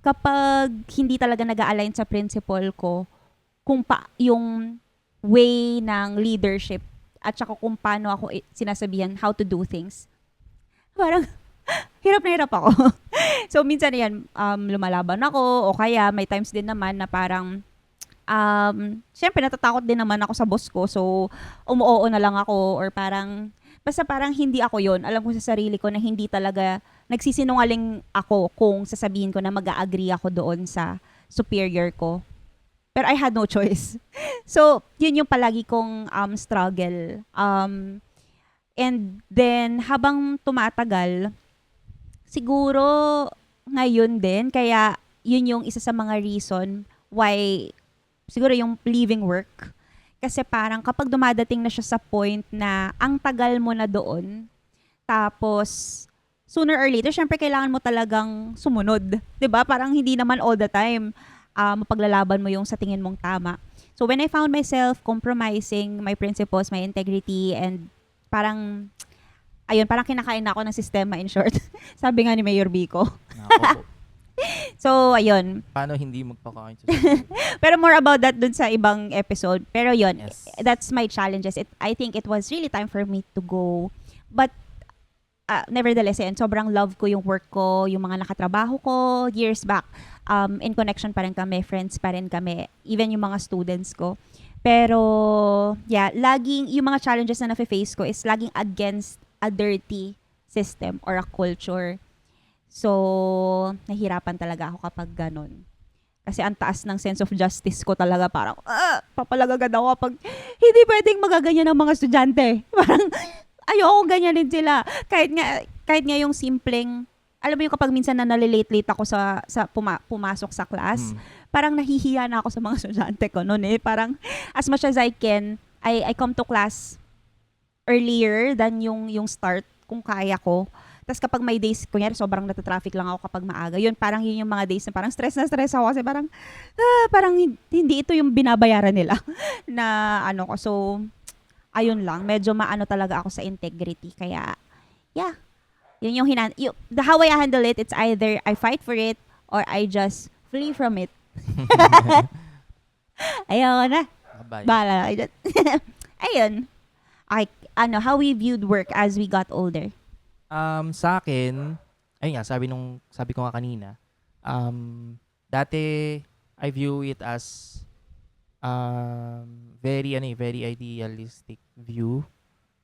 kapag hindi talaga nag-align sa principle ko, yung way ng leadership at saka kung paano ako sinasabihan how to do things, parang hirap na hirap ako. So, minsan yan, lumalaban ako o kaya may times din naman na parang syempre natatakot din naman ako sa boss ko. So, umuoo na lang ako or parang, basta parang hindi ako yon. Alam ko sa sarili ko na hindi talaga nagsisinungaling ako kung sasabihin ko na mag-agree ako doon sa superior ko. Pero I had no choice. So, yun yung palagi kong struggle. And then, habang tumatagal, siguro ngayon din, kaya yun yung isa sa mga reason why, siguro yung leaving work. Kasi parang kapag dumadating na siya sa point na ang tagal mo na doon, tapos sooner or later, syempre kailangan mo talagang sumunod. 'Di ba? Parang hindi naman all the time mapaglalaban mo yung sa tingin mong tama. So when I found myself compromising my principles, my integrity, and parang, ayun, parang kinakain na ako ng sistema in short. Sabi nga ni Mayor Vico. Nako po. So, ayun. Paano hindi magpakain sa Pero more about that dun sa ibang episode. Pero yun, Yes. that's my challenges. I think it was really time for me to go. But, nevertheless, yan, sobrang love ko yung work ko, yung mga nakatrabaho ko years back. In connection pa rin kami, friends pa rin kami, even yung mga students ko. Pero, yeah, laging, yung mga challenges na nafe-face ko is laging against a dirty system or a culture. So, nahirapan talaga ako kapag ganun. Kasi ang taas ng sense of justice ko talaga, parang, papalagagad ako kapag hindi pwedeng magaganyan ng mga estudyante. Parang, ayoko ganyanin sila. Kahit nga yung simpleng, alam mo yung kapag minsan na nalilate-late ako sa pumasok sa class, parang nahihiya na ako sa mga estudyante ko noon eh. Parang, as much as I can, I come to class earlier than yung start, kung kaya ko. Tapos kapag may days, kunyari sobrang natatraffic lang ako kapag maaga, yun yung mga days na parang stress na stress ako kasi parang hindi ito yung binabayaran nila na ano ko. So, ayun lang, medyo maano talaga ako sa integrity. Kaya, yeah, yun yung how I handle it, it's either I fight for it or I just flee from it. Ayoko na. Kabay. Bahala na kayo dyan. Ayun. Okay, how we viewed work as we got older. Sa akin, ayun nga, sabi ko nga kanina, dati I view it as very idealistic view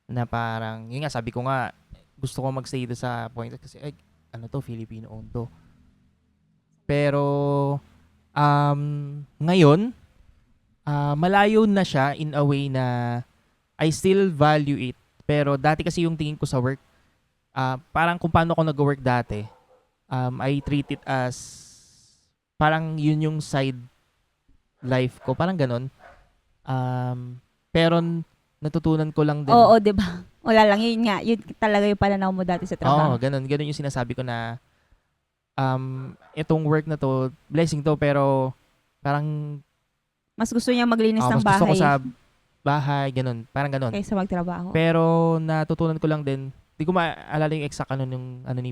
na parang, yun nga, sabi ko nga, gusto ko magstay doon sa point kasi, Filipino owned to. Pero, ngayon, malayo na siya in a way na I still value it. Pero dati kasi yung tingin ko sa work, parang kung paano ako nag-work dati, I treat it as parang yun yung side life ko. Parang ganon. Pero natutunan ko lang din. Oo, di ba? Wala lang, yun nga. Yun talaga yung pananaw mo dati sa trabaho. Oo, ganon. Ganon yung sinasabi ko na itong work na to, blessing to, pero parang Mas gusto niya maglinis ng mas gusto ko bahay sa bahay, ganon. Parang ganon. kaysa magtrabaho. Pero natutunan ko lang din, di ko maalala yung exact yung ni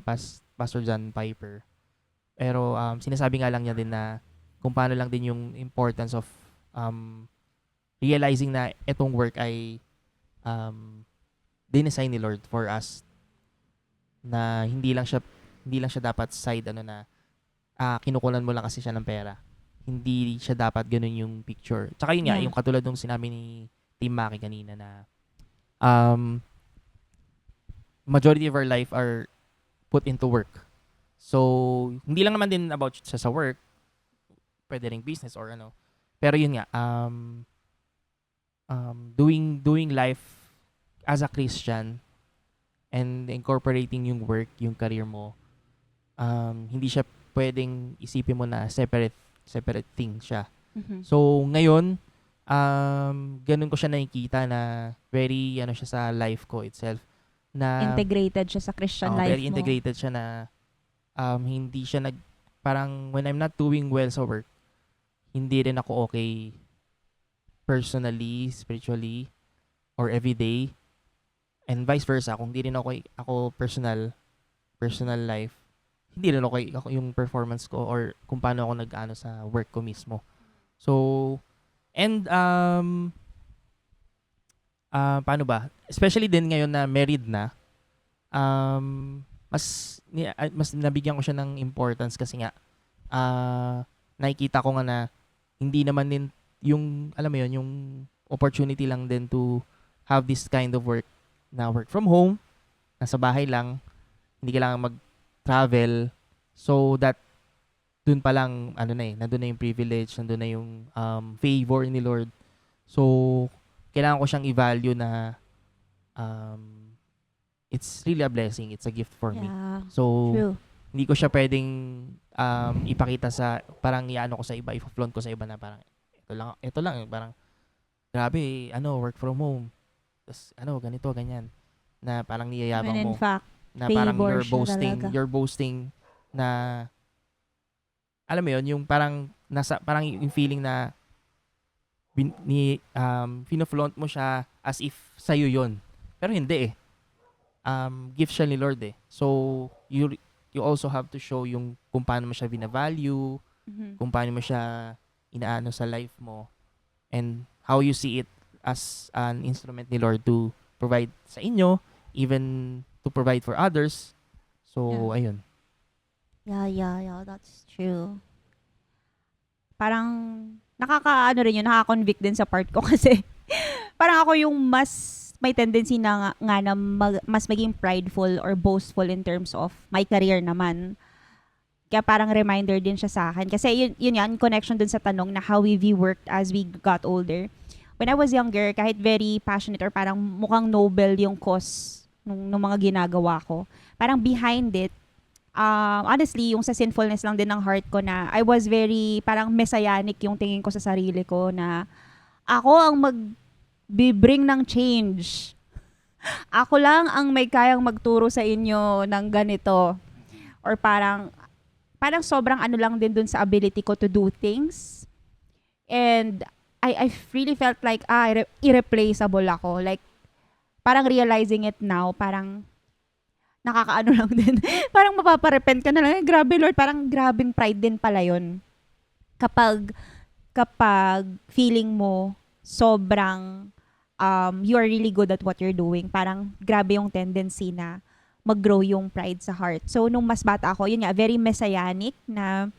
Pastor John Piper. Pero sinasabi nga lang niya din na kung paano lang din yung importance of realizing na itong work ay dinesign ni Lord for us, na hindi lang siya dapat side na kinukulan mo lang kasi siya ng pera. Hindi siya dapat ganun yung picture. Tsaka yun nga, Yeah. yung katulad nung sinabi ni Team Maki kanina na majority of our life are put into work. So, hindi lang naman din about sa work. Pwede ring business or ano. Pero yun nga, doing life as a Christian and incorporating yung work, yung career mo, hindi siya pwedeng isipin mo na separate thing siya. Mhm. So, ngayon, ganun ko siya nakikita na very, siya sa life ko itself. na Integrated siya sa Christian life very mo. integrated siya na hindi siya parang when I'm not doing well sa work, hindi rin ako okay personally, spiritually, or everyday. And vice versa, kung hindi rin ako personal life, hindi rin ako yung performance ko or kung paano ako nag-ano sa work ko mismo. So, and paano ba? Especially din ngayon na married na, mas nabigyan ko siya ng importance kasi nga nakikita ko nga na hindi naman din yung alam mo yun, yung opportunity lang din to have this kind of work na work from home, nasa bahay lang, hindi kailangan mag-travel. So that dun pa lang nandun na yung privilege, nandun na yung favor ni Lord. So kailangan ko siyang i-value na it's really a blessing, it's a gift for me. Yeah. So True. hindi ko siya pwedeng ipakita sa parang iano ko sa iba, i-flaunt ko sa iba na parang ito lang parang grabe, work from home. Tapos ganito, ganyan. Na parang niyayabang When in mo. fact, Na parang favor siya talaga. you're boasting na alam mo yun, yung parang parang yung feeling na fino-flaunt mo siya as if sa'yo yun. Pero hindi eh. Gift siya ni Lord eh. So, you also have to show yung kung paano mo siya binavalue, kung paano mo siya inaano sa life mo, and how you see it as an instrument ni Lord to provide sa inyo, even to provide for others. So, ayun. Yeah, that's true. Parang rin yun, nakaka-convict din sa part ko kasi parang ako yung mas may tendency na nga na mas maging prideful or boastful in terms of my career naman. Kaya parang reminder din siya sa akin. Kasi yun yan, connection dun sa tanong na how we worked as we got older. When I was younger, kahit very passionate or parang mukhang noble yung cause nung mga ginagawa ko, parang behind it, honestly, yung sa sinfulness lang din ng heart ko na I was very, parang messianic yung tingin ko sa sarili ko na ako ang bring ng change. Ako lang ang may kayang magturo sa inyo ng ganito. Or parang sobrang lang din dun sa ability ko to do things. And I really felt like irreplaceable ako. Like, parang realizing it now, parang nakakaano lang din. Parang mapaparepent ka na lang. Grabe Lord, parang grabing pride din pala yun. Kapag feeling mo sobrang you are really good at what you're doing, parang grabe yung tendency na mag-grow yung pride sa heart. So, nung mas bata ako, yun nga, very messianic na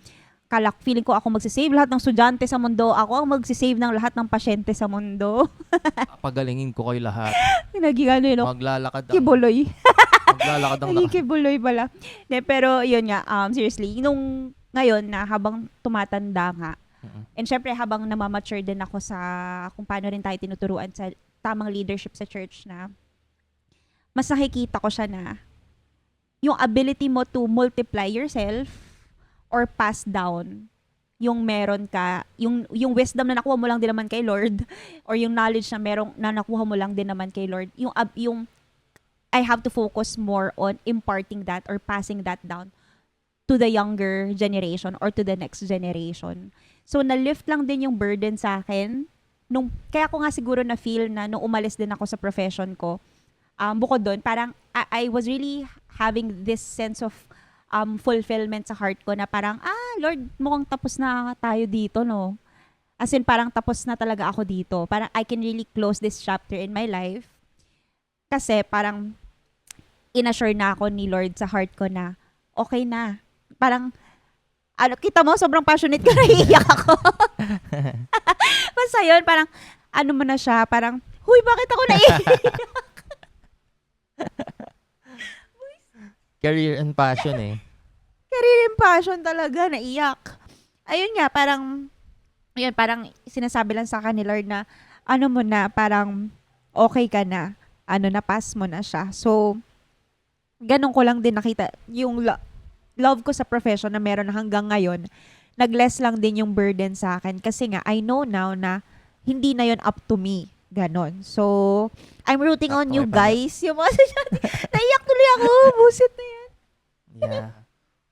feeling ko ako magsisave lahat ng estudyante sa mundo. Ako ang magsisave ng lahat ng pasyente sa mundo. Pagalingin ko kayo lahat. Naging Maglalakad kibuloy. Maglalakad ang Naging kibuloy pala. Pero yun nga, seriously, nung ngayon na habang tumatanda nga, and syempre habang namamature din ako sa kung paano rin tayo tinuturuan sa tamang leadership sa church na mas nakikita ko siya na yung ability mo to multiply yourself or pass down yung meron ka, yung wisdom na nakuha mo lang din naman kay Lord or yung knowledge na nakuha mo lang din naman kay Lord, yung I have to focus more on imparting that or passing that down to the younger generation or to the next generation. So, na-lift lang din yung burden sa akin. Kaya ko nga siguro na-feel na nung umalis din ako sa profession ko, bukod doon, parang I was really having this sense of fulfillment sa heart ko na parang, Lord, mukhang tapos na tayo dito, no? As in, parang tapos na talaga ako dito. Parang I can really close this chapter in my life. Kasi parang inassure na ako ni Lord sa heart ko na okay na. Parang, kita mo, sobrang passionate ko, naiiyak ako. Basta yun, parang, mo na siya, parang, huy, bakit ako naiiyak? Career and passion eh. Career and passion talaga, naiyak. Ayun nga, parang sinasabi lang sa akin ni Lord na, mo na, parang, okay ka na. Na-pass mo na siya. So, ganun ko lang din nakita, yung love ko sa profession na meron hanggang ngayon, nag-less lang din yung burden sa akin. Kasi nga, I know now na hindi na yon up to me. Ganon. So, I'm rooting on Sakto you kay Pala. guys. Yung mga naiyak tuloy ako. Busit na yan. Yeah.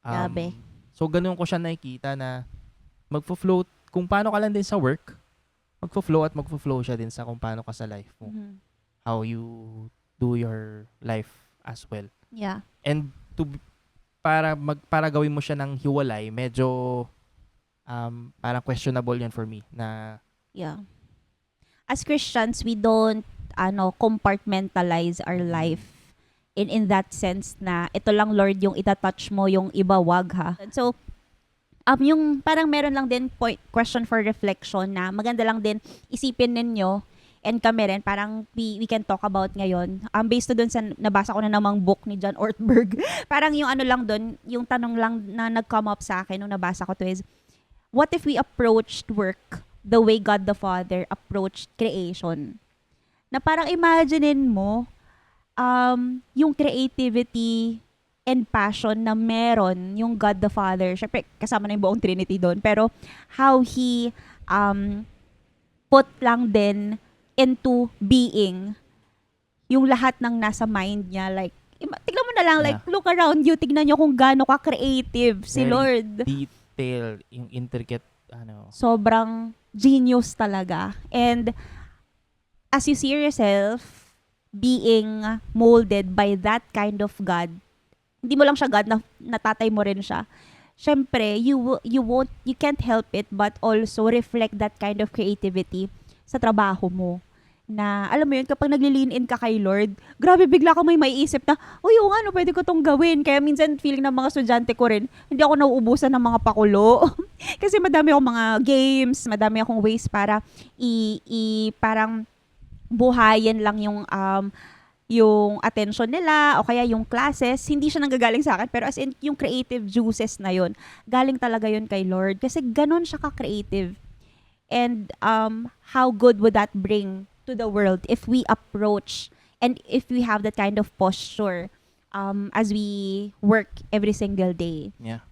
Grabe. So, ganun ko siya nakikita na magfo-float, kung paano ka lang din sa work, magfo-flow siya din sa kung paano ka sa life mo. Mhm. How you do your life as well. Yeah. And para gawin mo siya ng hiwalay, medyo parang questionable yan for me na Yeah. As Christians, we don't compartmentalize our life in that sense na ito lang Lord yung itatouch mo, yung iba wag ha. So yung parang meron lang din question for reflection na maganda lang din isipin ninyo and kami rin parang we can talk about ngayon. Based na dun sa nabasa ko na namang book ni John Ortberg. Parang yung ano lang dun, yung tanong lang na nag-come up sa akin nung nabasa ko to is, what if we approached work the way God the Father approached creation? Na parang imaginein mo, yung creativity and passion na meron yung God the Father. Syempre, kasama na yung buong Trinity doon. Pero, how He put lang din into being yung lahat ng nasa mind niya. Like, tignan mo na lang, like, look around you, tignan nyo kung gaano ka-creative si Very Lord. detail, yung intricate, Sobrang genius talaga. And, as you see yourself being molded by that kind of God, hindi mo lang siya God, natatay mo rin siya. Syempre, you can't help it but also reflect that kind of creativity sa trabaho mo. Na, alam mo yun, kapag nagli-lean in ka kay Lord, grabe bigla ka may maiisip na, uy, oo nga, no, pwede ko tong gawin. Kaya minsan, feeling ng mga estudyante ko rin, hindi ako nauubusan ng mga pakulo. Kasi madami akong mga games, madami akong ways para parang buhayin lang yung attention nila o kaya yung classes, hindi siya nanggagaling sa akin, pero as in, yung creative juices na yun, galing talaga yun kay Lord. Kasi ganun siya ka-creative. And how good would that bring to the world if we approach and if we have that kind of posture as we work every single day. yeah.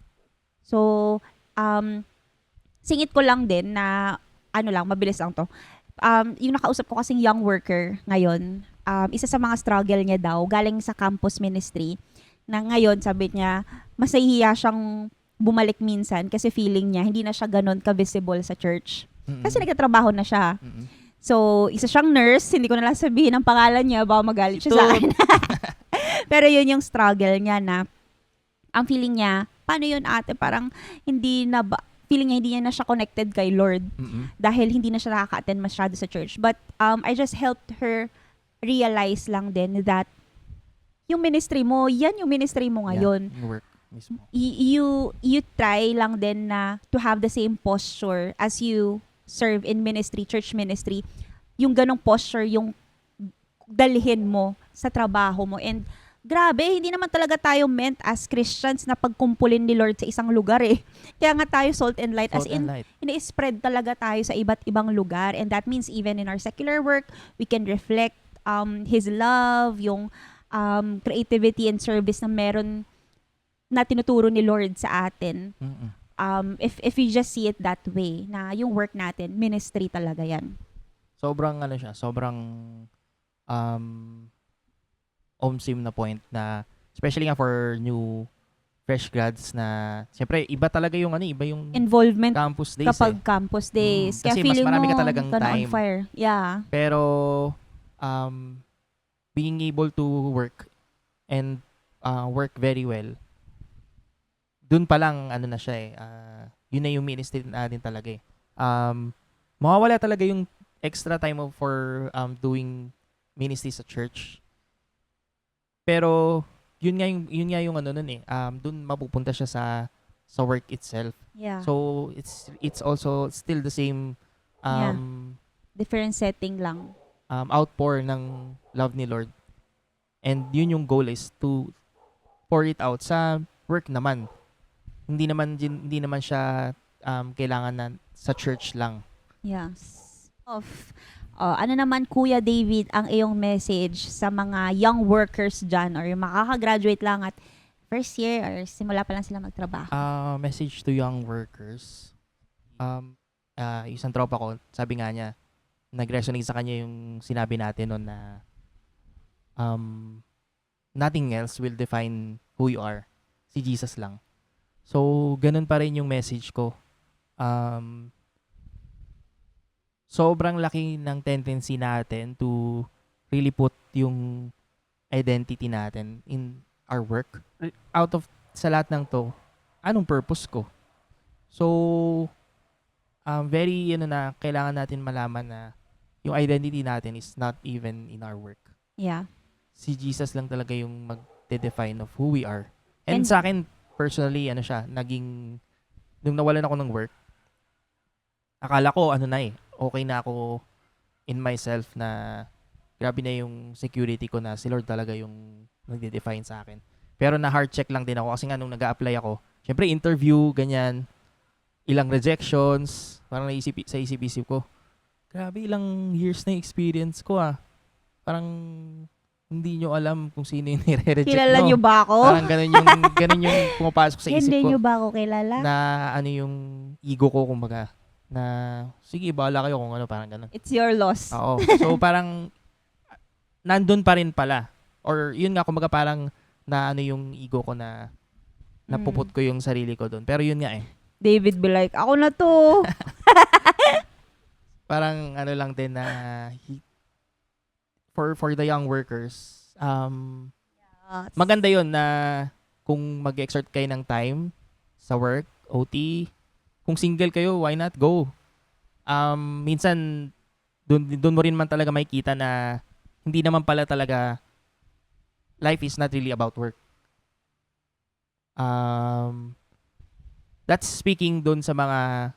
So, singit ko lang din na, mabilis lang to. Yung nakausap ko kasing young worker ngayon, isa sa mga struggle niya daw, galing sa campus ministry, na ngayon, sabi niya, mas nahihiya siyang bumalik minsan kasi feeling niya, hindi na siya ganun ka-visible sa church. Kasi nagtatrabaho na siya. So, isa siyang nurse, hindi ko na lang sabihin ang pangalan niya, baka magalit siya sa akin. Pero yun yung struggle niya na, ang feeling niya, paano yun ate, parang feeling niya hindi niya na siya connected kay Lord dahil hindi na siya nakaka-attend masyado sa church. But I just helped her realize lang din that yung ministry mo, yan yung ministry mo ngayon. Yung work mismo. You try lang din na to have the same posture as you serve in ministry, church ministry. Yung ganong posture, yung dalhin mo sa trabaho mo. And grabe, hindi naman talaga tayo meant as Christians na pagkumpulin ni Lord sa isang lugar eh. Kaya nga tayo salt and light. As in, ini-spread talaga tayo sa iba't ibang lugar. And that means even in our secular work, we can reflect His love, yung creativity and service na meron na tinuturo ni Lord sa atin. If we just see it that way, na yung work natin, ministry talaga yan. Sobrang OMSIM na point na, especially nga for new fresh grads na, siyempre, iba talaga yung iba yung Involvement campus days kapag campus days. Kaya kasi mas feeling marami mo, ka talagang time. on fire. Yeah. Pero, being able to work and work very well, dun pa lang, na siya yun na yung ministry natin talaga mawawala talaga yung extra time for doing ministry sa church. Pero, yun nga yung nun dun mapupunta siya sa work itself. Yeah. So, it's also still the same different setting lang. outpour ng love ni Lord. And yun yung goal is to pour it out sa work naman. Hindi naman siya kailangan na sa church lang. Yes. Ano naman, Kuya David, ang iyong message sa mga young workers dyan or yung makaka-graduate lang at first year or simula pa lang sila magtrabaho? Message to young workers. Isang tropa ko, sabi nga niya, nag-resonate sa kanya yung sinabi natin noon na nothing else will define who you are. Si Jesus lang. So, ganun pa rin yung message ko. Sobrang laki ng tendency natin to really put yung identity natin in our work. Out of sa lahat ng to, anong purpose ko? So, very kailangan natin malaman na yung identity natin is not even in our work. Yeah. Si Jesus lang talaga yung magde-define of who we are. And And- sa akin, personally, nung nawalan ako ng work, akala ko, okay na ako in myself na grabe na yung security ko na si Lord talaga yung nagde-define sa akin. Pero na-heart check lang din ako kasi nga nung nag-a-apply ako, syempre interview, ganyan, ilang rejections, parang sa isip-isip ko, grabe ilang years na experience ko Parang hindi nyo alam kung sino yung nire-reject Kilala mo. nyo ba ako? Parang ganun yung pumapasok sa isip Hindi ko. nyo ba ako kilala? Na yung ego ko kumbaga. Na sige, bahala kayo kung parang ganun. It's your loss. Oo. So parang nandun pa rin pala. Or yun nga, kumbaga parang na yung ego ko na napuput ko yung sarili ko doon. Pero yun nga David be like, ako na to. parang lang din na for the young workers, maganda yun na kung mag-exert kayo ng time sa work, OT, kung single kayo, why not go? Minsan, dun mo rin man talaga makikita na hindi naman pala talaga life is not really about work. That's speaking dun sa mga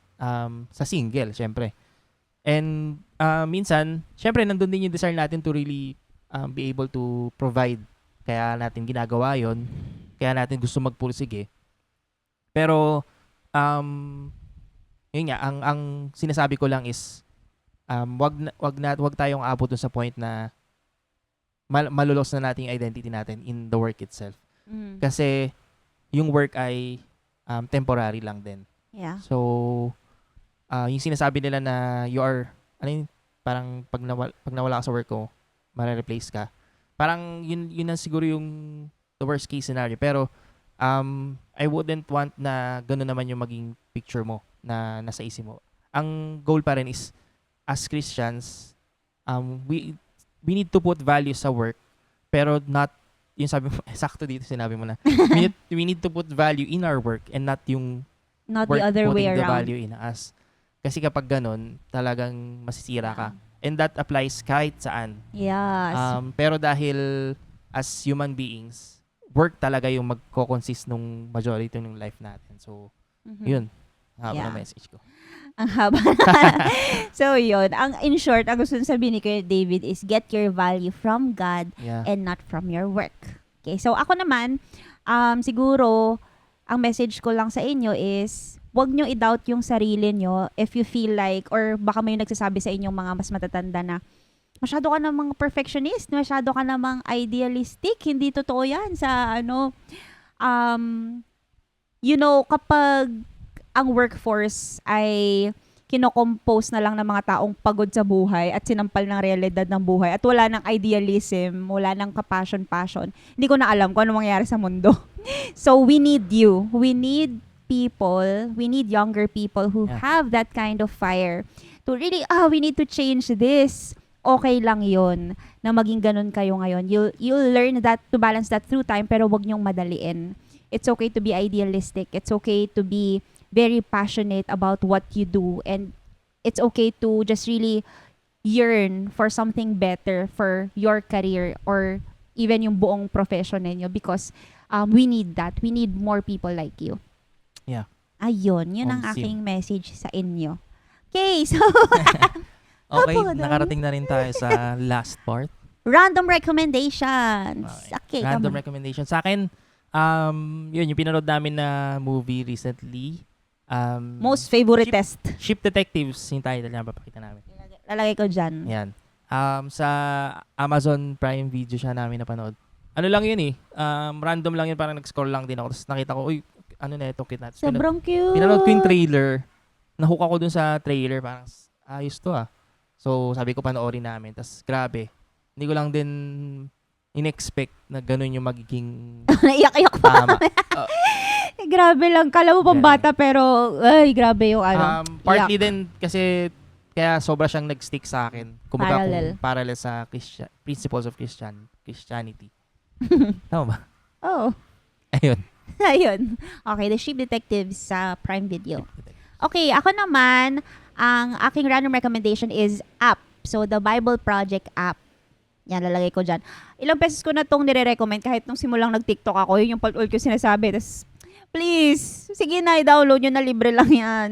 sa single, syempre. And minsan, syempre nandun din yung desire natin to really be able to provide. Kaya natin ginagawa yon, kaya natin gusto magpursige. Pero yun nga, ang sinasabi ko lang is wag tayong abot dun sa point na malulos na natin yung identity natin in the work itself. Kasi yung work ay temporary lang din. Yeah. So, yung sinasabi nila na you are, parang pag nawala ka sa work ko, mare-replace ka. Parang yun na siguro yung the worst case scenario. Pero, I wouldn't want na gano'n naman yung maging picture mo na nasa isip mo. Ang goal pa rin is, as Christians, we need to put value sa work, pero not, yung sabi mo, sakto dito sinabi mo na, we need to put value in our work and not yung Not work the other way putting the around. value in us. Kasi kapag ganun, talagang masisira ka. And that applies kahit saan. Yes. Pero dahil as human beings, work talaga yung magko-consist nung majority ng life natin. So, yun. Haba Yeah. na message ko. Ang haba. So, yun. In short, ang gusto sabihin ni Kuya David is get your value from God Yeah. and not from your work. Okay, so ako naman, siguro, ang message ko lang sa inyo is, wag nyo i-doubt yung sarili nyo if you feel like, or baka may nagsasabi sa inyong mga mas matatanda na, masyado ka namang perfectionist, masyado ka namang idealistic, hindi totoo yan sa kapag ang workforce ay kinocompose na lang ng mga taong pagod sa buhay at sinampal ng realidad ng buhay at wala ng idealism, wala ng passion, hindi ko na alam kung ano mangyayari sa mundo. So, we need you. We need people, we need younger people who Yeah. have that kind of fire to really, we need to change this. Okay lang yon na maging ganun kayo ngayon. You'll learn that to balance that through time, pero wag niyong madaliin. It's okay to be idealistic. It's okay to be very passionate about what you do, and it's okay to just really yearn for something better for your career or even yung buong profession ninyo, because we need that. We need more people like you. Yeah. Ayun, yun ang Awesome. aking message sa inyo. Okay, so Okay, Napakadami. nakarating na rin tayo sa last part. random recommendations. Okay, Random come on. recommendation. Sa akin, yun, yung pinanood namin na movie recently. Most favorite test. Ship Detectives, yung title niya, papakita namin. Lalagay ko dyan. Yan. Sa Amazon Prime Video siya namin napanood. Ano lang yun random lang yun, parang nag-scroll lang din ako. Tapos nakita ko, uy, ano na ito, kita. Tapos Sobrang cute. pinanood ko yung trailer. Nahook ako dun sa trailer, parang ayos to So, sabi ko panoorin namin. Tapos, grabe. Hindi ko lang din in-expect na ganun yung magiging Naiyak-iyak pa. tama. Grabe lang. Kala mo pang Yeah. bata pero, ay, grabe yung ano. Partly din kasi kaya sobra siyang nag-stick sa akin. Kumbaga Parallel. parallel sa Principles of Christianity. Tama ba? Oh. Ayun. Ayun. Okay, The Sheep Detectives sa Prime Video. Okay, ako naman, ang aking random recommendation is app. So, the Bible Project app. Yan, lalagay ko dyan. Ilang beses ko na itong nire-recommend kahit nung simulang nag-TikTok ako. Yun yung paul ko sinasabi. Tapos, please, sige na, i-download nyo na, libre lang yan.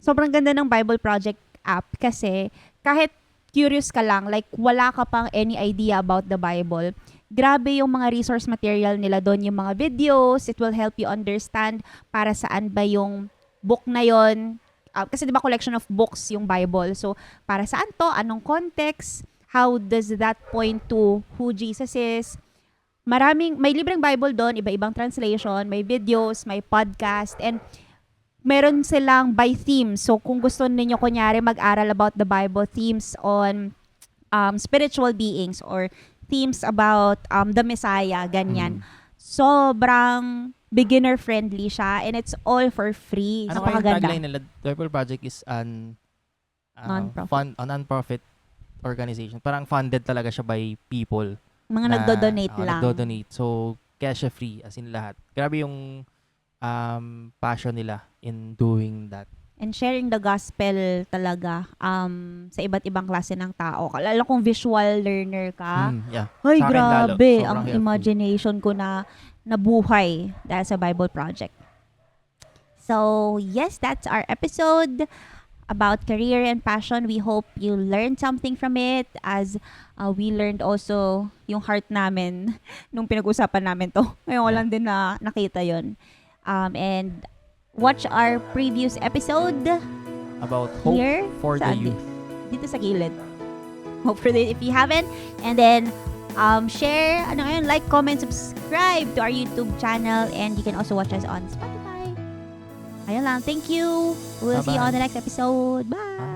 Sobrang ganda ng Bible Project app kasi kahit curious ka lang, like wala ka pang any idea about the Bible, grabe yung mga resource material nila doon, yung mga videos, it will help you understand para saan ba yung book na yon. Kasi di ba collection of books yung Bible. So, para saan to? Anong context? How does that point to who Jesus is? May libreng Bible doon, iba-ibang translation, may videos, may podcast, and meron silang by theme. So, kung gusto ninyo kunyari mag-aral about the Bible, themes on spiritual beings or themes about the Messiah, ganyan. Sobrang beginner-friendly siya and it's all for free. Ano kaya yung Napakaganda. tagline nila? The Bible Project is an non-profit organization. Parang funded talaga siya by people. Mga nagdo-donate lang. Nagdo-donate. So, kaya siya free as in lahat. Grabe yung passion nila in doing that. And sharing the gospel talaga sa iba't ibang klase ng tao. Lalo kung visual learner ka. Yeah. Ay, Sa akin lalo. grabe. Sobrang Ang helpful. imagination ko na nabuhay dahil sa Bible Project. So, yes, that's our episode about career and passion. We hope you learned something from it as we learned also yung heart namin nung pinag-usapan namin to. Ngayon ko lang din na nakita yon. And watch our previous episode About hope here for the saan? youth. Dito sa gilid. Hope for the if you haven't. And then share, like, comment, subscribe to our YouTube channel, and you can also watch us on Spotify. Ayun lang. Thank you. We'll see you on the next episode. Bye!